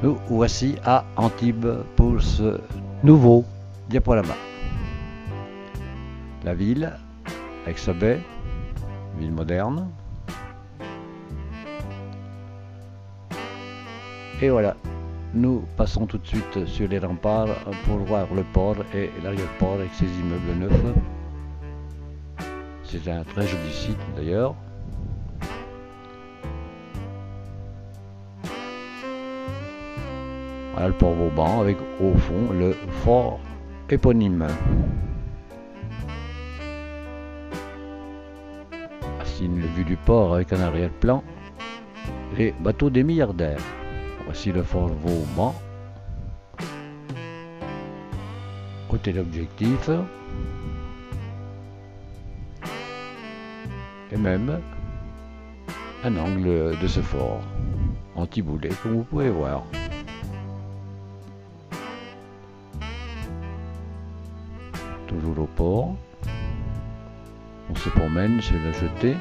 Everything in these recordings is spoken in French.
Nous voici à Antibes pour ce nouveau diaporama. La ville, avec sa baie, ville moderne. Et voilà, nous passons tout de suite sur les remparts pour voir le port et l'arrière-port avec ses immeubles neufs. C'est un très joli site d'ailleurs. Voilà le port Vauban avec au fond le fort éponyme. Voici une vue du port avec un arrière-plan. Les bateaux des milliardaires. Voici le fort Vauban. Au téléobjectif. Et même un angle de ce fort anti-boulet comme vous pouvez voir. Toujours au port. On se promène sur la jetée.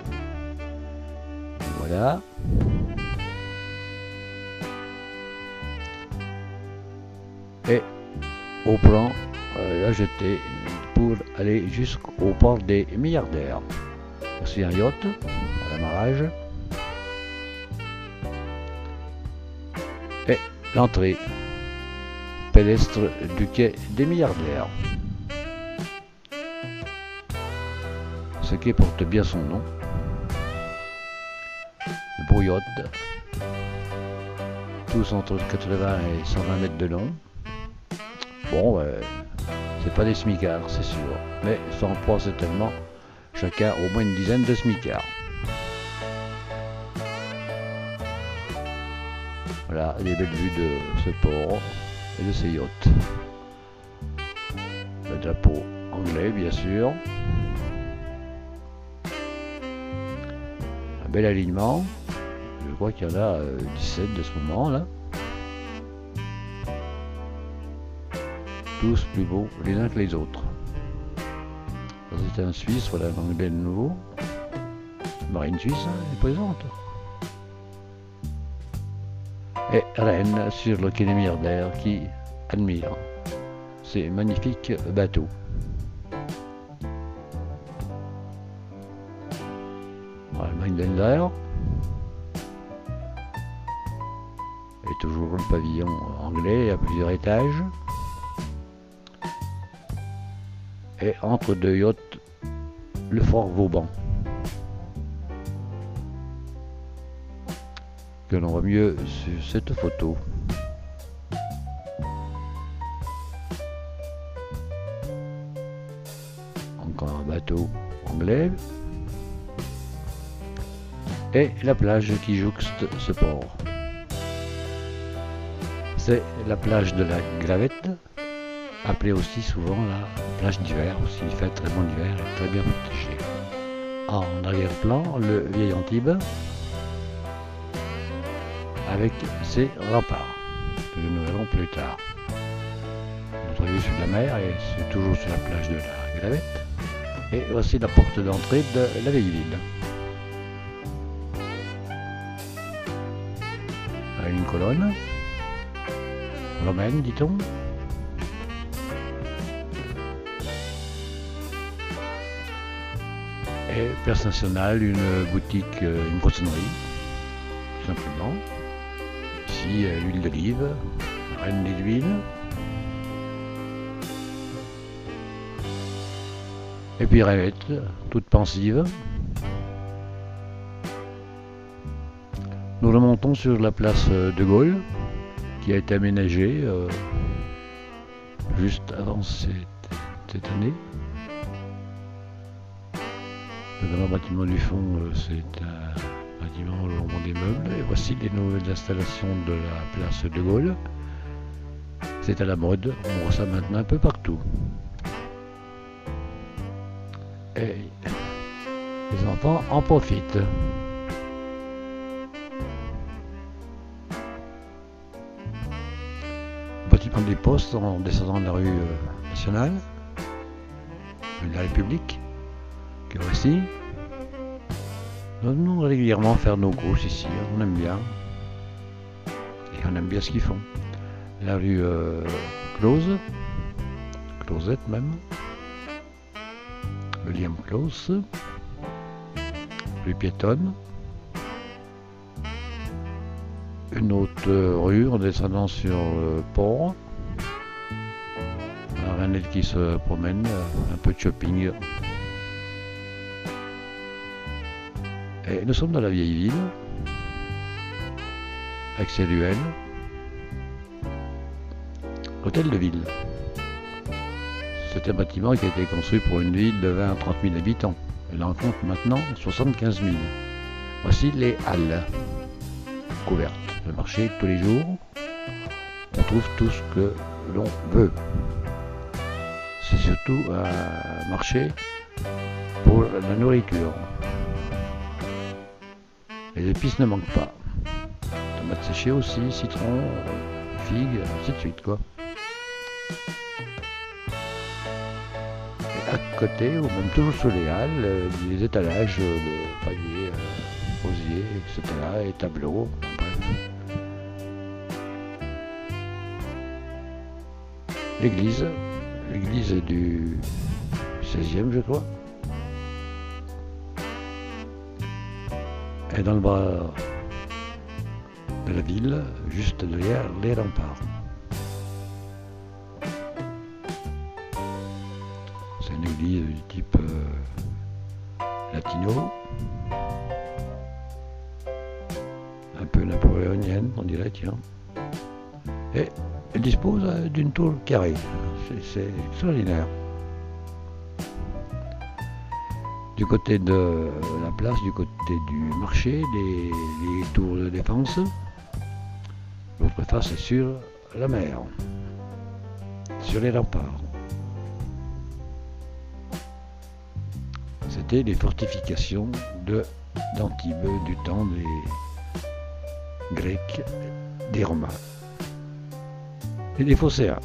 Et voilà. Et au plan la jetée pour aller jusqu'au port des milliardaires. Aussi un yacht à l'amarrage. Et l'entrée pédestre du quai des milliardaires. Ce quai porte bien son nom. Le beau yacht. Tous entre 80 et 120 mètres de long. Bon, c'est pas des smicards, c'est sûr. Mais 103 certainement. Chacun au moins une dizaine de smicards. Voilà, les belles vues de ce port et de ces yachts. Le drapeau anglais, bien sûr. Un bel alignement. Je crois qu'il y en a 17 de ce moment-là. Tous plus beaux les uns que les autres. C'est un Suisse, voilà un anglais de nouveau. Marine suisse, hein, est présente. Et Rennes sur le quai des milliardaires qui admire ces magnifiques bateaux. Voilà, le Magdalena. Et toujours le pavillon anglais à plusieurs étages. Et entre deux yachts, le fort Vauban. Que l'on voit mieux sur cette photo. Encore un bateau anglais. Et la plage qui jouxte ce port. C'est la plage de la Gravette, appelée aussi souvent la plage d'hiver, aussi il fait très bon l'hiver et très bien protégée. En arrière-plan, le vieil Antibes, avec ses remparts, que nous verrons plus tard. Notre vue sur la mer et c'est toujours sur la plage de la Gravette. Et voici la porte d'entrée de la vieille ville. Une colonne romaine, dit-on. Et place nationale, une boutique, une poissonnerie, tout simplement. Ici, l'huile d'olive, reine des huiles. Et puis Rêvette, toute pensive. Nous remontons sur la place de Gaulle, qui a été aménagée juste avant cette année. Le grand bâtiment du fond, c'est un bâtiment au long des meubles. Et voici les nouvelles installations de la place de Gaulle. C'est à la mode, on voit ça maintenant un peu partout. Et les enfants en profitent. Bâtiment des postes en descendant de la rue nationale, de la République, que voici. Nous venons régulièrement faire nos courses ici, on aime bien. Et on On aime bien ce qu'ils font. La rue Close, Closette même, William Close, rue piétonne, une autre rue en descendant sur le pont, un Renette qui se promène, un peu de shopping. Et nous sommes dans la vieille ville, avec ses ruelles. Hôtel de ville. C'est un bâtiment qui a été construit pour une ville de 20 à 30 000 habitants. Il en compte maintenant 75 000. Voici les halles couvertes. Le marché, tous les jours, on trouve tout ce que l'on veut. C'est surtout un marché pour la nourriture. Les épices ne manquent pas. Tomates séchées aussi, citron, figues, ainsi de suite quoi. Et à côté, ou même toujours sous les halles, des étalages de paniers, rosiers, etc. et tableaux, bref. L'église du 16e je crois, est dans le bras de la ville, juste derrière les remparts. C'est une église du type latino, un peu napoléonienne on dirait, tiens. Et elle dispose d'une tour carrée, c'est extraordinaire. Du côté de la place, du côté du marché, les tours de défense. L'autre face est sur la mer, sur les remparts. C'était les fortifications d'Antibes du temps des Grecs, des Romains et des Phocéens.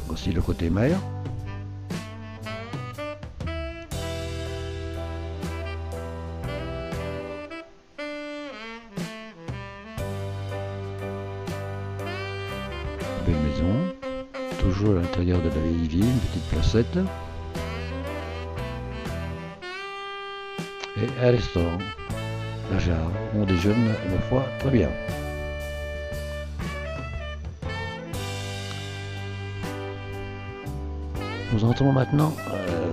Aussi le côté mer. Belle maison, toujours à l'intérieur de la vieille ville, une petite placette. Et un restaurant, la Jarre, où on déjeune, ma foi, très bien. Nous entrons maintenant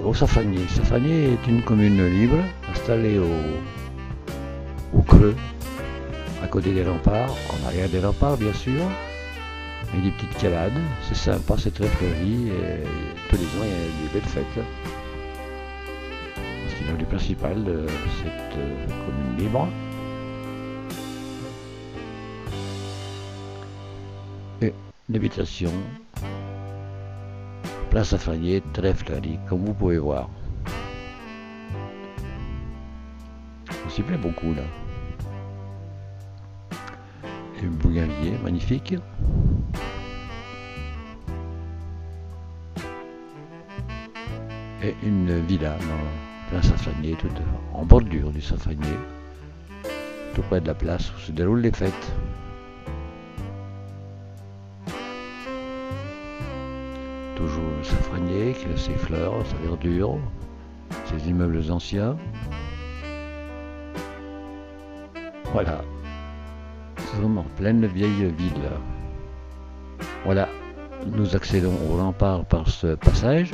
au Safranier. Safranier est une commune libre, installée au creux, à côté des remparts, en arrière des remparts bien sûr, avec des petites calades. C'est sympa, c'est très fleuri, et tous les ans il y a des belles fêtes. C'est la rue principale de cette commune libre. Et l'habitation, place Safranier, très fleurie, comme vous pouvez voir. On s'y plaît beaucoup là. Et un bougainvillier magnifique. Et une villa dans plein Safranier, tout en bordure du Safranier, tout près de la place où se déroulent les fêtes. Toujours le Safranier, qui a ses fleurs, sa verdure, ses immeubles anciens. Voilà, nous sommes en pleine vieille ville. Voilà, nous accédons au rempart par ce passage.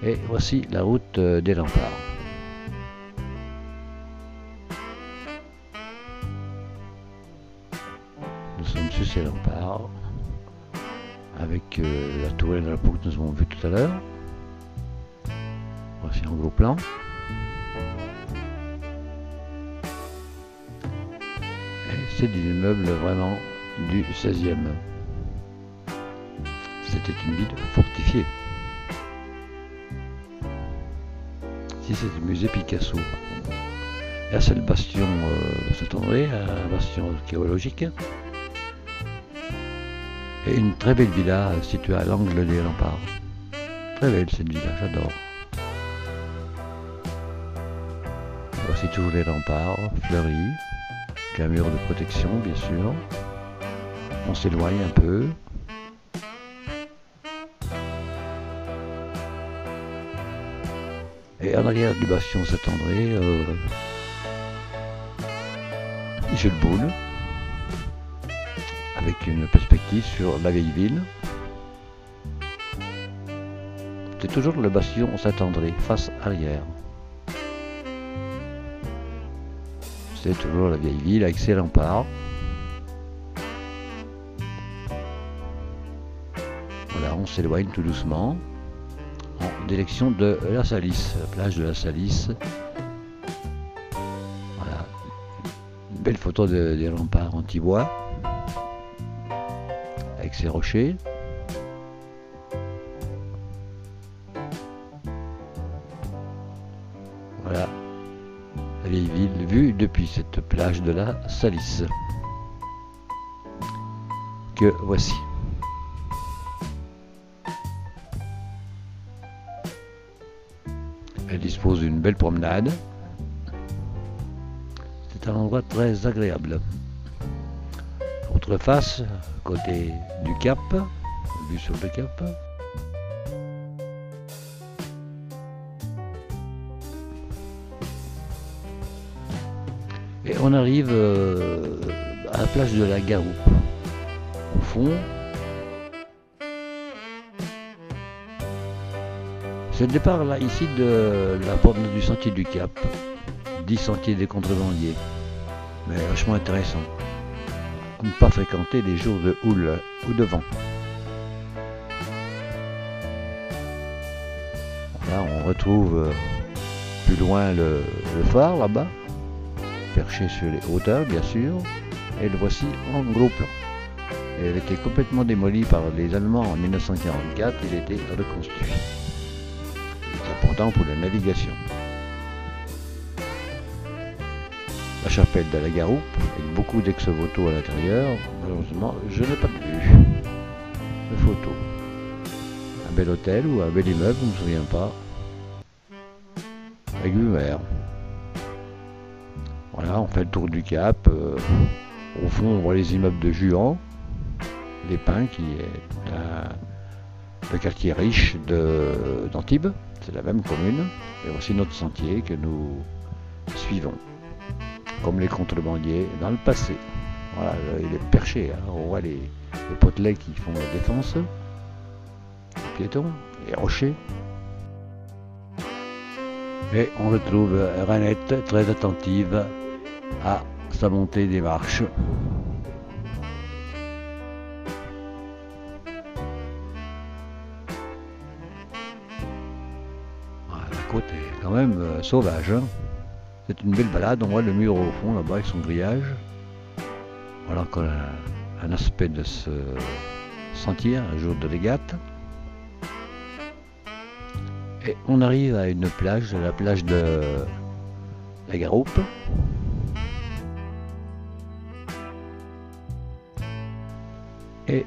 Et voici la route des remparts. Nous sommes sur ces remparts, avec la tour et le drapeau que nous avons vu tout à l'heure. Voici en gros plan. Et c'est des immeubles vraiment du 16e. C'était une ville fortifiée. Ici c'est le musée Picasso. Là c'est le bastion Saint-André, un bastion archéologique. Et une très belle villa située à l'angle des remparts. Très belle cette villa, j'adore. voici toujours les remparts fleuris, qu'un mur de protection bien sûr. On s'éloigne un peu. Et en arrière du bastion Saint-André, Michel Boule, avec une perspective sur la vieille ville. C'est toujours le bastion Saint-André, face arrière. C'est toujours la vieille ville avec ses remparts. Voilà, on s'éloigne tout doucement en direction de la Salisse, la plage de la Salisse. Voilà, une belle photo des remparts anti-bois avec ses rochers. Voilà, la vieille ville vue depuis cette plage de la Salisse que voici. Elle dispose d'une belle promenade. C'est un endroit très agréable. Autre face, côté du Cap, vue sur le Cap. Et on arrive à la plage de la Garoupe. Au fond, c'est le départ là, ici de la promenade du sentier du Cap. 10 sentiers des contrebandiers. Mais vachement intéressant. À ne pas fréquenter les jours de houle ou de vent. Là, on retrouve plus loin le phare là-bas, perché sur les hauteurs bien sûr, et le voici en gros plan. Et il était complètement démoli par les Allemands en 1944, il était reconstruit. C'est important pour la navigation. La chapelle de la Garoupe, avec beaucoup d'ex-voto à l'intérieur, malheureusement je n'ai pas vu de photos. Un bel hôtel ou un bel immeuble, je ne me souviens pas, avec vue mer. Voilà, on fait le tour du Cap. Au fond, on voit les immeubles de Juan, les Pins, qui est le quartier riche d'Antibes. C'est la même commune. Et voici notre sentier que nous suivons, comme les contrebandiers dans le passé. Voilà, il est perché. Hein. On voit les potelets qui font la défense, les piétons, les rochers. Et on retrouve Renette très attentive à sa montée des marches. La côte est quand même sauvage. Hein. C'est une belle balade, on voit le mur au fond là-bas avec son grillage. Voilà encore un aspect de ce sentier, un jour de régate. Et on arrive à une plage, la plage de la Garoupe. Et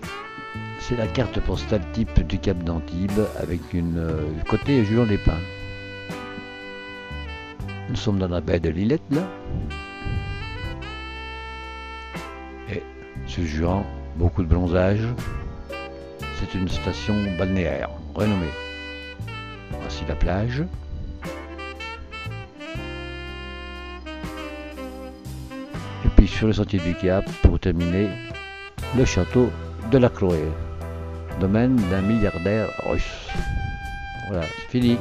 c'est la carte postale type du Cap d'Antibes avec une côté Juan des Pins. Nous sommes dans la baie de l'Illette là. Et sur Juan, beaucoup de bronzage. C'est une station balnéaire renommée. Voici la plage. Et puis sur le sentier du Cap, pour terminer, le château de la Chloé, domaine d'un milliardaire russe. Voilà, c'est fini.